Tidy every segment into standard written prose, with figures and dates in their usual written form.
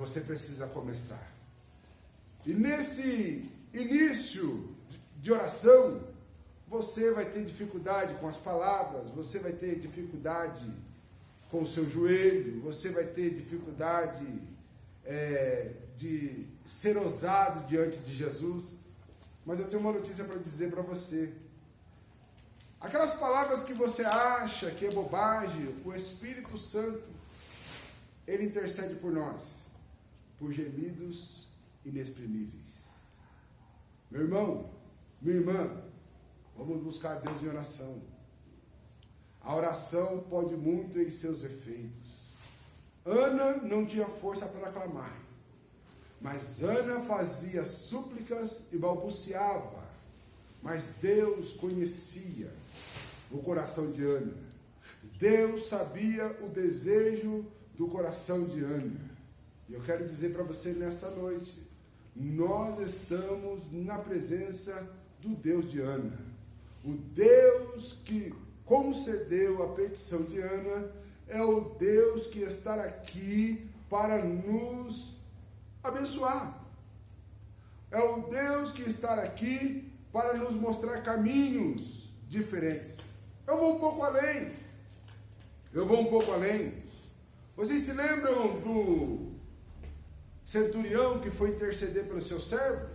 Você precisa começar. E nesse início de oração, você vai ter dificuldade com as palavras, você vai ter dificuldade com o seu joelho, você vai ter dificuldade de ser ousado diante de Jesus. Mas eu tenho uma notícia para dizer para você. Aquelas palavras que você acha que é bobagem, o Espírito Santo, ele intercede por nós, por gemidos inexprimíveis. Meu irmão, minha irmã, vamos buscar Deus em oração. A oração pode muito em seus efeitos. Ana não tinha força para clamar, mas Ana fazia súplicas e balbuciava. Mas Deus conhecia o coração de Ana. Deus sabia o desejo do coração de Ana. E eu quero dizer para você nesta noite, nós estamos na presença do Deus de Ana. O Deus que concedeu a petição de Ana é o Deus que está aqui para nos abençoar. É o Deus que está aqui para nos mostrar caminhos diferentes. Eu vou um pouco além. Vocês se lembram do centurião que foi interceder pelo seu servo?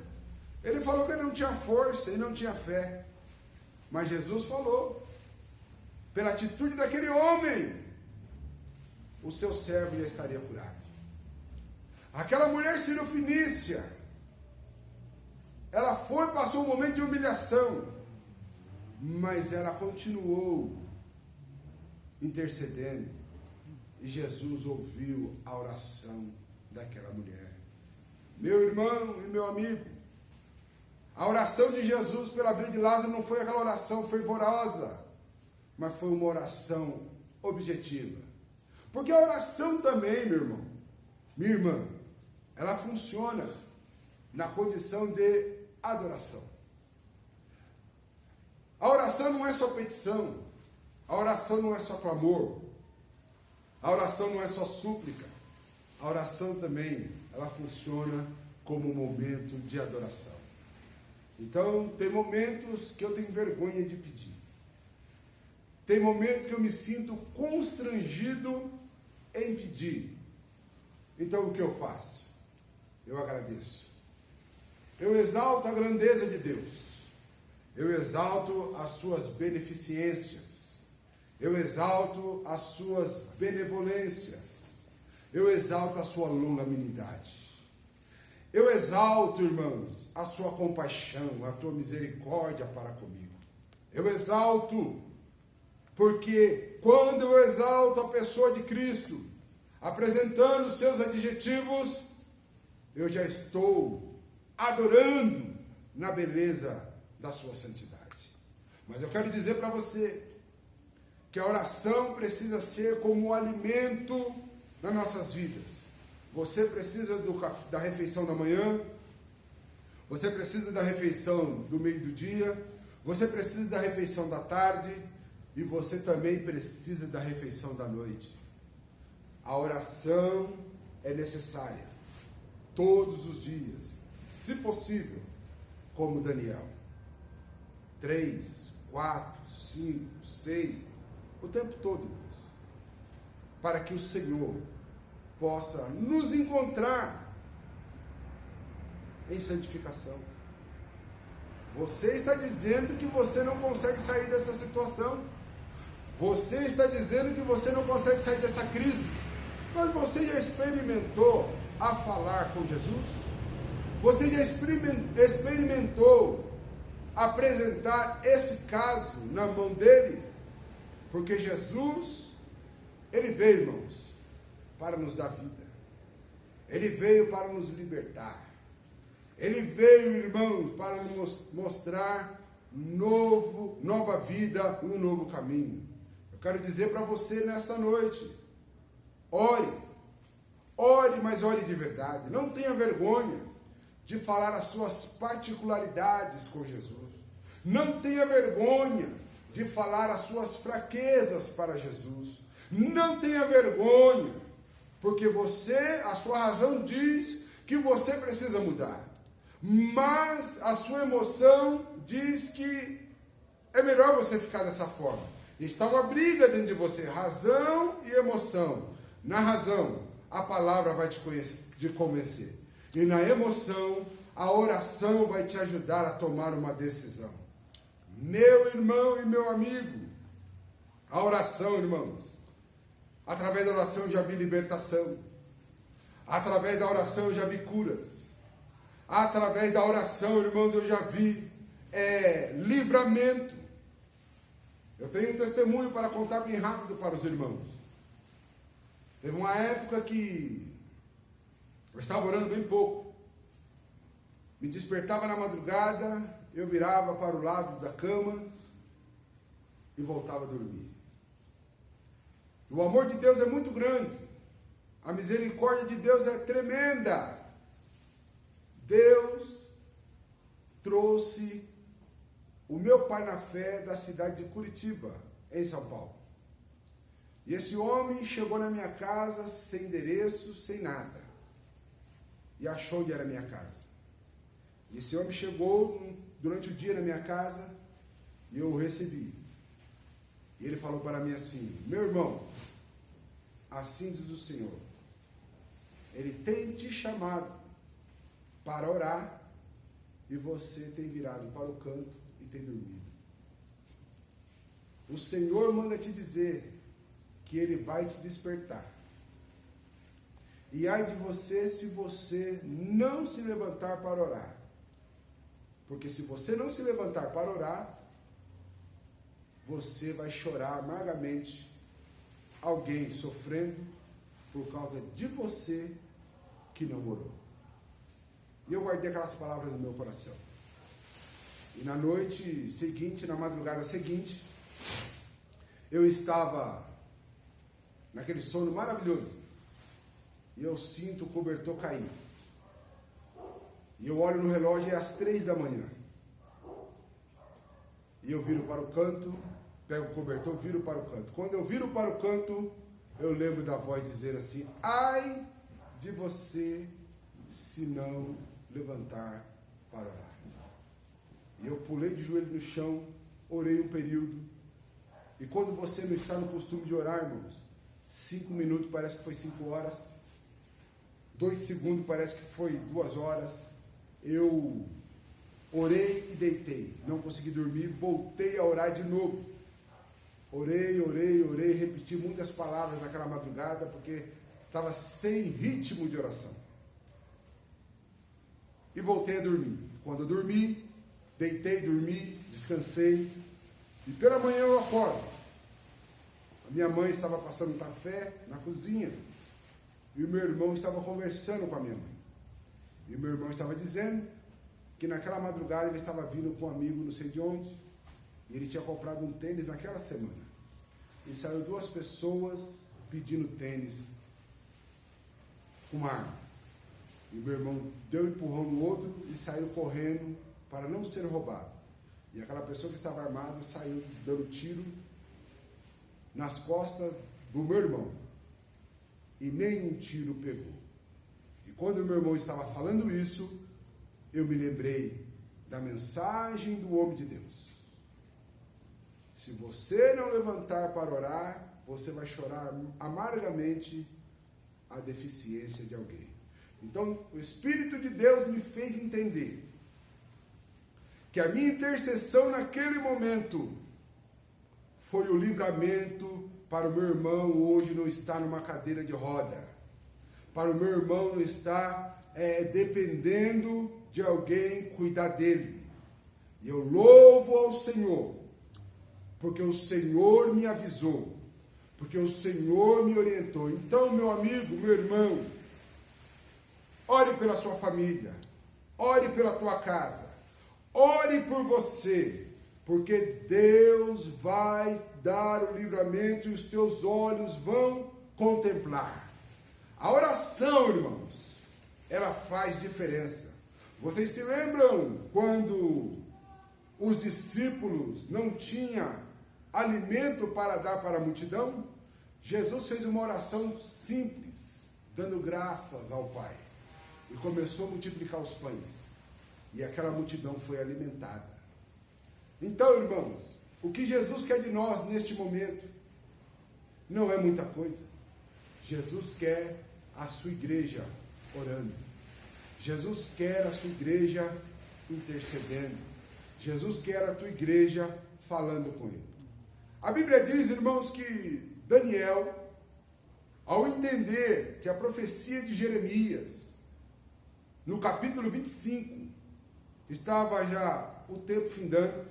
Ele falou que ele não tinha força, ele não tinha fé. Mas Jesus falou, pela atitude daquele homem, o seu servo já estaria curado. Aquela mulher cirofenícia, ela passou um momento de humilhação, mas ela continuou intercedendo, e Jesus ouviu a oração daquela mulher. Meu irmão e meu amigo, a oração de Jesus pela vida de Lázaro não foi aquela oração fervorosa, mas foi uma oração objetiva. Porque a oração também, meu irmão, minha irmã, ela funciona na condição de adoração. A oração não é só petição, a oração não é só clamor, a oração não é só súplica, a oração também, ela funciona como um momento de adoração. Então, tem momentos que eu tenho vergonha de pedir. Tem momentos que eu me sinto constrangido em pedir. Então, o que eu faço? Eu agradeço. Eu exalto a grandeza de Deus. Eu exalto as suas beneficências. Eu exalto as suas benevolências. Eu exalto a sua longanimidade. Eu exalto, irmãos, a sua compaixão, a tua misericórdia para comigo. Eu exalto, porque quando eu exalto a pessoa de Cristo, apresentando os seus adjetivos, eu já estou adorando na beleza da sua santidade. Mas eu quero dizer para você que a oração precisa ser como um alimento nas nossas vidas. Você precisa da refeição da manhã, você precisa da refeição do meio do dia, você precisa da refeição da tarde e você também precisa da refeição da noite. A oração é necessária todos os dias, se possível, como Daniel. 3, 4, 5, 6, o tempo todo, irmãos, para que o Senhor possa nos encontrar em santificação. Você está dizendo que você não consegue sair dessa situação. Você está dizendo que você não consegue sair dessa crise. Mas você já experimentou a falar com Jesus? Você já experimentou apresentar esse caso na mão dele? Porque Jesus, ele veio, irmãos, para nos dar vida. Ele veio para nos libertar. Ele veio, irmãos, para nos mostrar nova vida, um novo caminho. Eu quero dizer para você nesta noite, ore, mas ore de verdade. Não tenha vergonha de falar as suas particularidades com Jesus. Não tenha vergonha de falar as suas fraquezas para Jesus. Não tenha vergonha, Porque a sua razão diz que você precisa mudar. Mas a sua emoção diz que é melhor você ficar dessa forma. Está uma briga dentro de você, razão e emoção. Na razão, a palavra vai te convencer. E na emoção, a oração vai te ajudar a tomar uma decisão. Meu irmão e meu amigo, a oração, irmãos, através da oração eu já vi libertação. Através da oração eu já vi curas. Através da oração, irmãos, eu já vi livramento. Eu tenho um testemunho para contar bem rápido para os irmãos. Teve uma época que eu estava orando bem pouco. Me despertava na madrugada, eu virava para o lado da cama e voltava a dormir. O amor de Deus é muito grande. A misericórdia de Deus é tremenda. Deus trouxe o meu pai na fé da cidade de Curitiba, em São Paulo. E esse homem chegou na minha casa sem endereço, sem nada. E achou onde era a minha casa. E esse homem chegou durante o dia na minha casa e eu o recebi. E ele falou para mim assim: meu irmão, assim diz o Senhor, Ele tem te chamado para orar e você tem virado para o canto e tem dormido. O Senhor manda te dizer que Ele vai te despertar. E ai de você se você não se levantar para orar. Porque se você não se levantar para orar, você vai chorar amargamente alguém sofrendo por causa de você que não orou. E eu guardei aquelas palavras no meu coração. E na noite seguinte, na madrugada seguinte, eu estava naquele sono maravilhoso. E eu sinto o cobertor cair. E eu olho no relógio e é às 3 da manhã. E eu viro para o canto, pego o cobertor, viro para o canto. Quando eu viro para o canto, eu lembro da voz dizer assim: ai de você se não levantar para orar. E eu pulei de joelho no chão, orei um período. E quando você não está no costume de orar, irmãos, 5 minutos parece que foi 5 horas. 2 segundos parece que foi 2 horas. Eu orei e deitei. Não consegui dormir, voltei a orar de novo. Orei, repeti muitas palavras naquela madrugada, porque estava sem ritmo de oração. E voltei a dormir. Quando eu dormi, deitei, dormi, descansei. E pela manhã eu acordo. A minha mãe estava passando um café na cozinha. E o meu irmão estava conversando com a minha mãe. E o meu irmão estava dizendo que naquela madrugada ele estava vindo com um amigo não sei de onde. E ele tinha comprado um tênis naquela semana. E saiu 2 pessoas pedindo tênis com uma arma. E meu irmão deu um empurrão no outro e saiu correndo para não ser roubado. E aquela pessoa que estava armada saiu dando tiro nas costas do meu irmão. E nenhum tiro pegou. E quando o meu irmão estava falando isso, eu me lembrei da mensagem do homem de Deus. Se você não levantar para orar, você vai chorar amargamente a deficiência de alguém. Então, o Espírito de Deus me fez entender que a minha intercessão naquele momento foi o livramento para o meu irmão hoje não estar numa cadeira de roda, para o meu irmão não estar dependendo de alguém cuidar dele. E eu louvo ao Senhor, porque o Senhor me avisou, porque o Senhor me orientou. Então, meu amigo, meu irmão, ore pela sua família, ore pela tua casa, ore por você, porque Deus vai dar o livramento e os teus olhos vão contemplar. A oração, irmãos, ela faz diferença. Vocês se lembram quando os discípulos não tinham alimento para dar para a multidão? Jesus fez uma oração simples. dando graças ao Pai. E começou a multiplicar os pães. E aquela multidão foi alimentada. Então, irmãos, o que Jesus quer de nós neste momento não é muita coisa. Jesus quer a sua igreja orando. Jesus quer a sua igreja intercedendo. Jesus quer a tua igreja falando com Ele. A Bíblia diz, irmãos, que Daniel, ao entender que a profecia de Jeremias, no capítulo 25, estava já o tempo findando,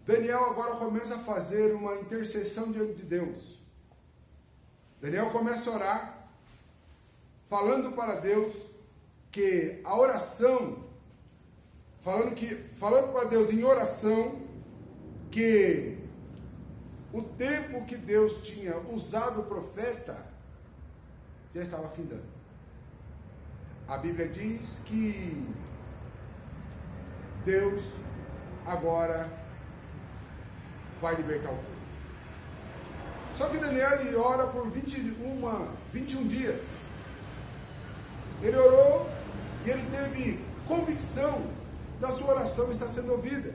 Daniel agora começa a fazer uma intercessão diante de Deus. Daniel começa a orar, falando para Deus que a oração, falando para Deus em oração, que o tempo que Deus tinha usado o profeta já estava findando. A Bíblia diz que Deus agora vai libertar o povo. Só que Daniel ele ora por 21 dias. Ele orou e ele teve convicção da sua oração estar sendo ouvida.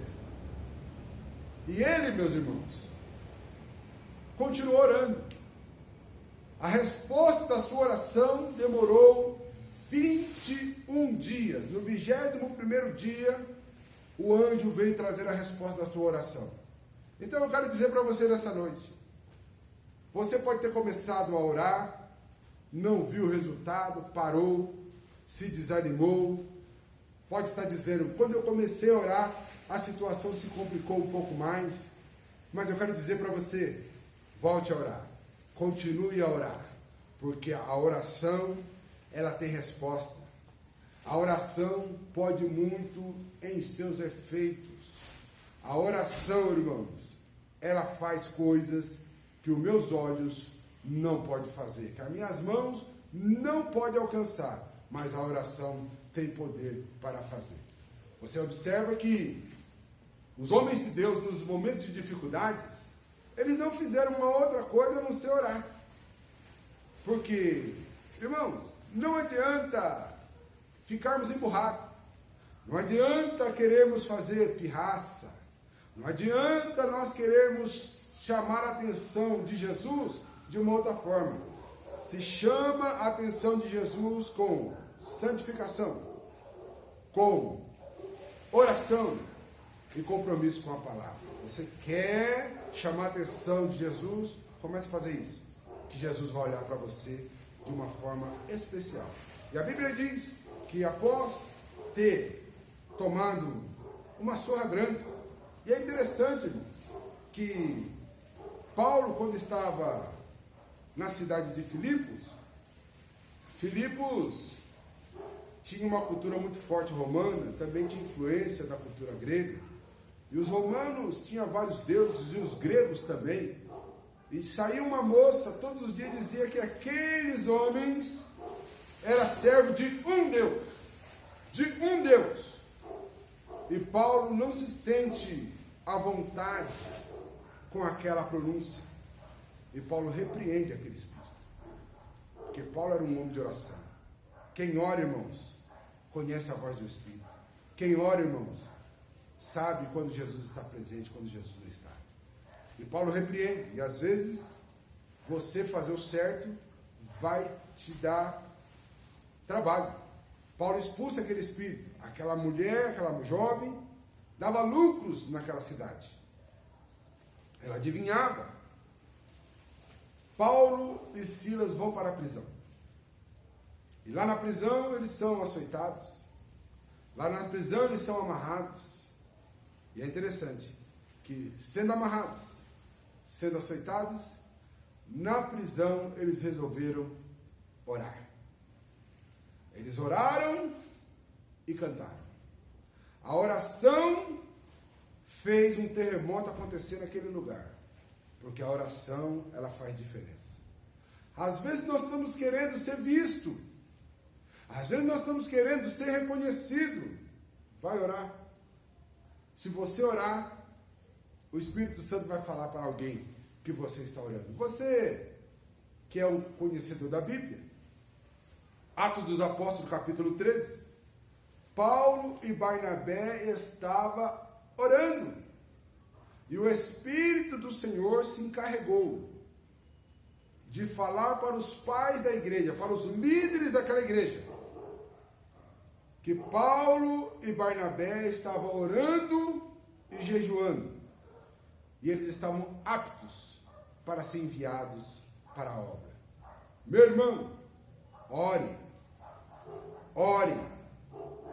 E ele, meus irmãos, continuou orando. A resposta da sua oração demorou 21 dias. No 21º dia, o anjo veio trazer a resposta da sua oração. Então eu quero dizer para você nessa noite, você pode ter começado a orar, não viu o resultado, parou, se desanimou, pode estar dizendo, quando eu comecei a orar, a situação se complicou um pouco mais, mas eu quero dizer para você, volte a orar, continue a orar, porque a oração, ela tem resposta. A oração pode muito em seus efeitos. A oração, irmãos, ela faz coisas que os meus olhos não podem fazer, que as minhas mãos não podem alcançar, mas a oração tem poder para fazer. Você observa que os homens de Deus, nos momentos de dificuldades, eles não fizeram uma outra coisa a não ser orar. Porque, irmãos, não adianta ficarmos emburrados, não adianta querermos fazer pirraça, não adianta nós querermos chamar a atenção de Jesus de uma outra forma. Se chama a atenção de Jesus com santificação, com oração e compromisso com a palavra. Você quer chamar a atenção de Jesus? Comece a fazer isso, que Jesus vai olhar para você de uma forma especial. E a Bíblia diz que após ter tomado uma surra grande, e é interessante, irmãos, que Paulo, quando estava na cidade de Filipos tinha uma cultura muito forte romana, também tinha influência da cultura grega, e os romanos tinham vários deuses, e os gregos também, e saía uma moça, todos os dias dizia que aqueles homens eram servos de um Deus, e Paulo não se sente à vontade com aquela pronúncia, e Paulo repreende aquele espírito, porque Paulo era um homem de oração. Quem ora, irmãos, conhece a voz do Espírito. Quem ora, irmãos, sabe quando Jesus está presente, quando Jesus não está. E Paulo repreende, e às vezes você fazer o certo vai te dar trabalho. Paulo expulsa aquele espírito, aquela mulher, aquela jovem, dava lucros naquela cidade. Ela adivinhava. Paulo e Silas vão para a prisão. E lá na prisão eles são açoitados. Lá na prisão eles são amarrados. E é interessante que, sendo amarrados, sendo açoitados, na prisão eles resolveram orar. Eles oraram e cantaram. A oração fez um terremoto acontecer naquele lugar. Porque a oração, ela faz diferença. Às vezes nós estamos querendo ser visto. Às vezes nós estamos querendo ser reconhecido. Vai orar. Se você orar, o Espírito Santo vai falar para alguém que você está orando. Você, que é um conhecedor da Bíblia, Atos dos Apóstolos, capítulo 13. Paulo e Barnabé estavam orando. E o Espírito do Senhor se encarregou de falar para os pais da igreja, para os líderes daquela igreja, que Paulo e Barnabé estavam orando e jejuando. E eles estavam aptos para ser enviados para a obra. Meu irmão, ore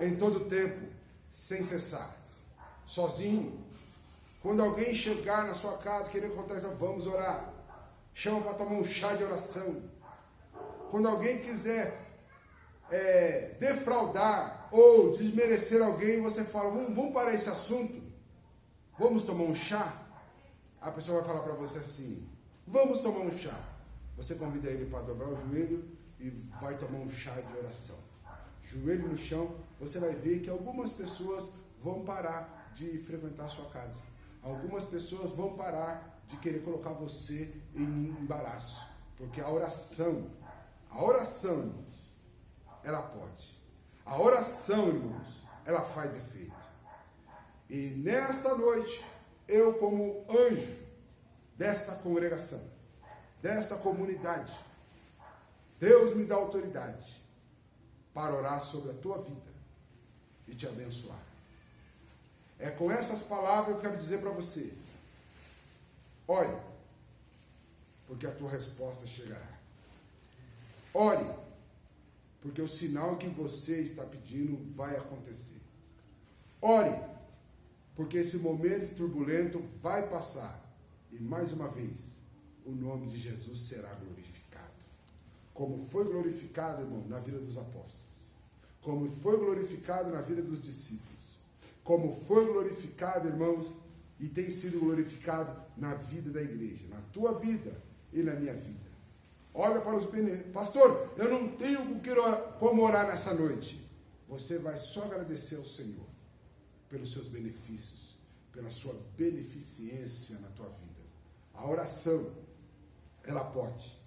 em todo tempo, sem cessar, sozinho. Quando alguém chegar na sua casa querendo contar, vamos orar. Chama para tomar um chá de oração. Quando alguém quiser defraudar ou desmerecer alguém, você fala, vamos parar esse assunto, vamos tomar um chá. A pessoa vai falar para você assim, vamos tomar um chá. Você convida ele para dobrar o joelho e vai tomar um chá de oração. Joelho no chão, você vai ver que algumas pessoas vão parar de frequentar a sua casa. Algumas pessoas vão parar de querer colocar você em embaraço. Porque a oração, irmãos, ela pode. A oração, irmãos, ela faz efeito. E nesta noite, eu como anjo desta congregação, desta comunidade, Deus me dá autoridade para orar sobre a tua vida e te abençoar. É com essas palavras que eu quero dizer para você, ore, porque a tua resposta chegará. Ore, porque o sinal que você está pedindo vai acontecer. Ore, porque esse momento turbulento vai passar. E mais uma vez, o nome de Jesus será glorificado. Como foi glorificado, irmão, na vida dos apóstolos. Como foi glorificado na vida dos discípulos. Como foi glorificado, irmãos, e tem sido glorificado na vida da igreja. Na tua vida e na minha vida. Olha para os benefícios. Pastor, eu não tenho como orar nessa noite. Você vai só agradecer ao Senhor pelos seus benefícios, pela sua beneficência na tua vida. A oração, ela pode.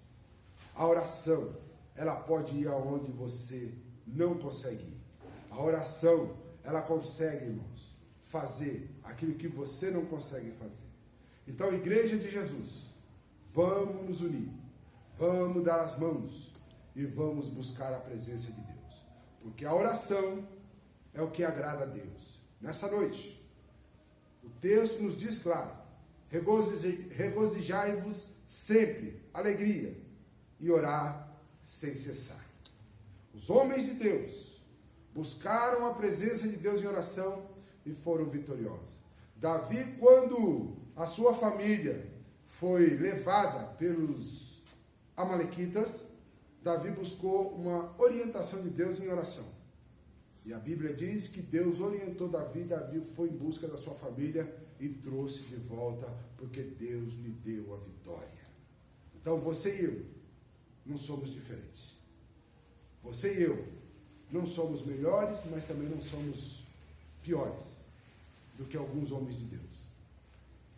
A oração, ela pode ir aonde você não consegue ir. A oração, ela consegue, irmãos, fazer aquilo que você não consegue fazer. Então, Igreja de Jesus, vamos nos unir, vamos dar as mãos e vamos buscar a presença de Deus. Porque a oração é o que agrada a Deus. Nessa noite, o texto nos diz claro, regozijai-vos sempre, alegria, e orar sem cessar. Os homens de Deus buscaram a presença de Deus em oração e foram vitoriosos. Davi, quando a sua família foi levada pelos amalequitas, Davi buscou uma orientação de Deus em oração. E a Bíblia diz que Deus orientou Davi, Davi foi em busca da sua família e trouxe de volta, porque Deus lhe deu a vitória. Então você e eu não somos diferentes. Você e eu não somos melhores, mas também não somos piores do que alguns homens de Deus.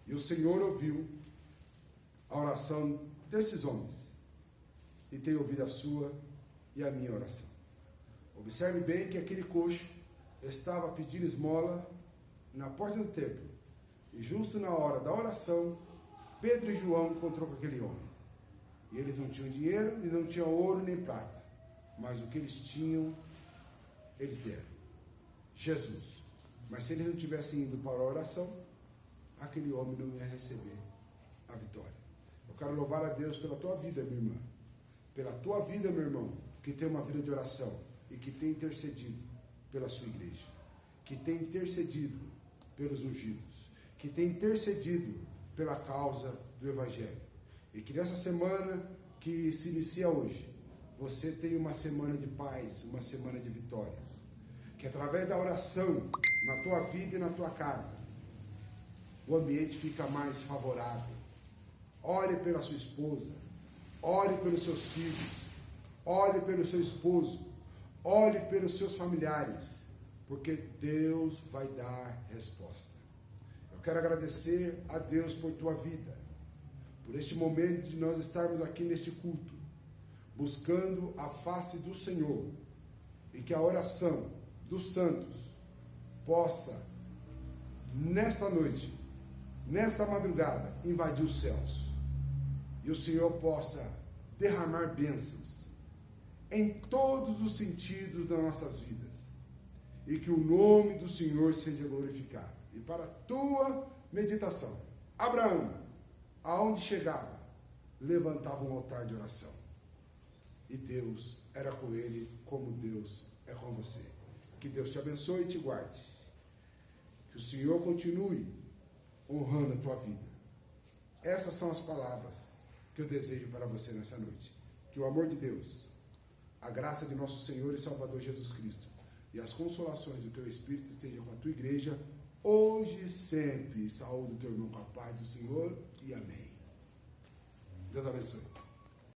E o Senhor ouviu a oração desses homens e tem ouvido a sua e a minha oração. Observe bem que aquele coxo estava pedindo esmola na porta do templo. E justo na hora da oração, Pedro e João encontrou com aquele homem. E eles não tinham dinheiro, e não tinham ouro nem prata. Mas o que eles tinham, eles deram. Jesus. Mas se eles não tivessem ido para a oração, aquele homem não ia receber a vitória. Eu quero louvar a Deus pela tua vida, minha irmã. Pela tua vida, meu irmão, que tem uma vida de oração e que tem intercedido pela sua igreja. Que tem intercedido pelos ungidos. Que tem intercedido pela causa do Evangelho. E que nessa semana que se inicia hoje, você tenha uma semana de paz, uma semana de vitória. Que através da oração, na tua vida e na tua casa, o ambiente fica mais favorável. Ore pela sua esposa, ore pelos seus filhos, ore pelo seu esposo, ore pelos seus familiares, porque Deus vai dar resposta. Eu quero agradecer a Deus por tua vida, por este momento de nós estarmos aqui neste culto, buscando a face do Senhor, e que a oração dos santos possa, nesta noite, nesta madrugada, invadir os céus, e o Senhor possa derramar bênçãos em todos os sentidos das nossas vidas, e que o nome do Senhor seja glorificado. E para a tua meditação, Abraão, aonde chegava, levantava um altar de oração, e Deus era com ele, como Deus é com você. Que Deus te abençoe e te guarde, que o Senhor continue honrando a tua vida. Essas são as palavras que eu desejo para você nessa noite. Que o amor de Deus, a graça de nosso Senhor e Salvador Jesus Cristo e as consolações do teu Espírito estejam com a tua igreja, hoje e sempre. Saúde o teu irmão com a paz do Senhor e amém. Deus abençoe.